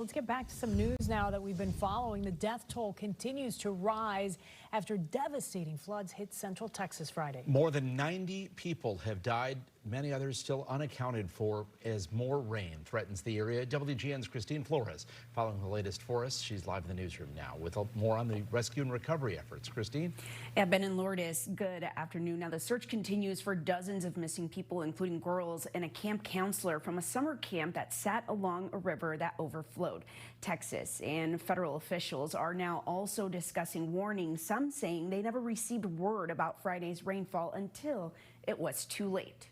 Let's get back to some news now that we've been following. The death toll continues to rise after devastating floods hit Central Texas Friday. More than 90 people have died, many others still unaccounted for as more rain threatens the area. WGN's Christine Flores following the latest for us. She's live in the newsroom now with more on the rescue and recovery efforts. Christine? Yeah, Ben and Lourdes, good afternoon. Now, the search continues for dozens of missing people, including girls and a camp counselor from a summer camp that sat along a river that overflowed. Texas and federal officials are now also discussing warnings, some saying they never received word about Friday's rainfall until it was too late.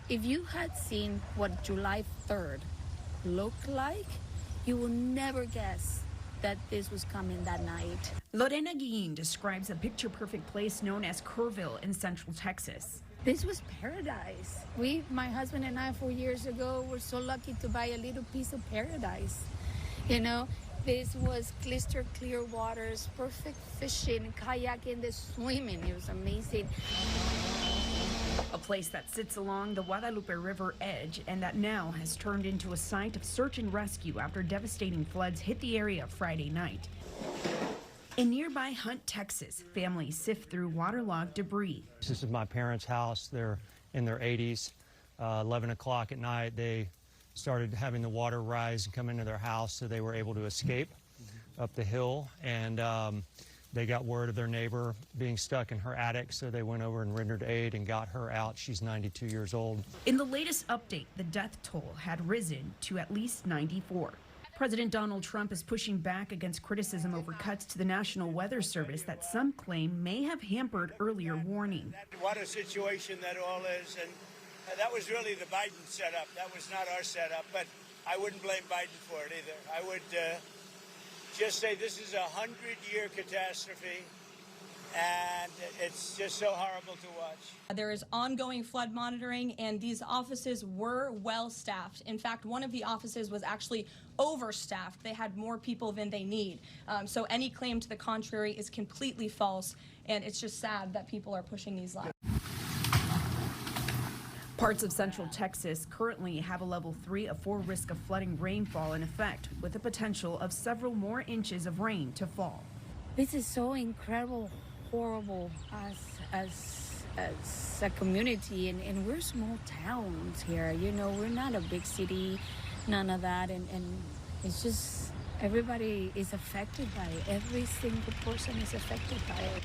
If you had seen what July 3rd looked like, you will never guess that this was coming that night. Lorena Guillén describes a picture-perfect place known as Kerrville in Central Texas. This was paradise. My husband and I, 4 years ago, were so lucky to buy a little piece of paradise. You know, this was crystal clear waters, perfect fishing, kayaking, the swimming. It was amazing. A place that sits along the Guadalupe River edge and that now has turned into a site of search and rescue after devastating floods hit the area Friday night. In nearby Hunt, Texas, families sift through waterlogged debris. This is my parents' house. They're in their 80s. 11 o'clock at night, they started having the water rise and come into their house, so they were able to escape up the hill. And they got word of their neighbor being stuck in her attic, so they went over and rendered aid and got her out. She's 92 years old. In the latest update, the death toll had risen to at least 94. President Donald Trump is pushing back against criticism over cuts to the National Weather Service that some claim may have hampered earlier warning. What a situation that all is, and that was really the Biden setup. That was not our setup, but I wouldn't blame Biden for it either. I would just say this is a 100-year catastrophe, and it's just so horrible to watch. There is ongoing flood monitoring, and these offices were well staffed. In fact, one of the offices was actually overstaffed. They had more people than they need. So any claim to the contrary is completely false, and it's just sad that people are pushing these lies. Parts of Central Texas currently have a level 3 of 4 risk of flooding rainfall in effect, with the potential of several more inches of rain to fall. This is so incredible, horrible as a community, and we're small towns here. You know, we're not a big city, none of that, and it's just everybody is affected by it. Every single person is affected by it.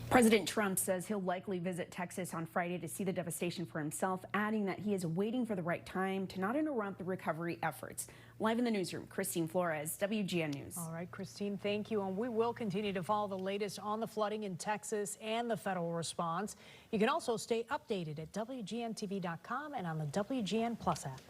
President Trump says he'll likely visit Texas on Friday to see the devastation for himself, adding that he is waiting for the right time to not interrupt the recovery efforts. Live in the newsroom, Christine Flores, WGN News. All right, Christine, thank you. And we will continue to follow the latest on the flooding in Texas and the federal response. You can also stay updated at WGNTV.com and on the WGN Plus app.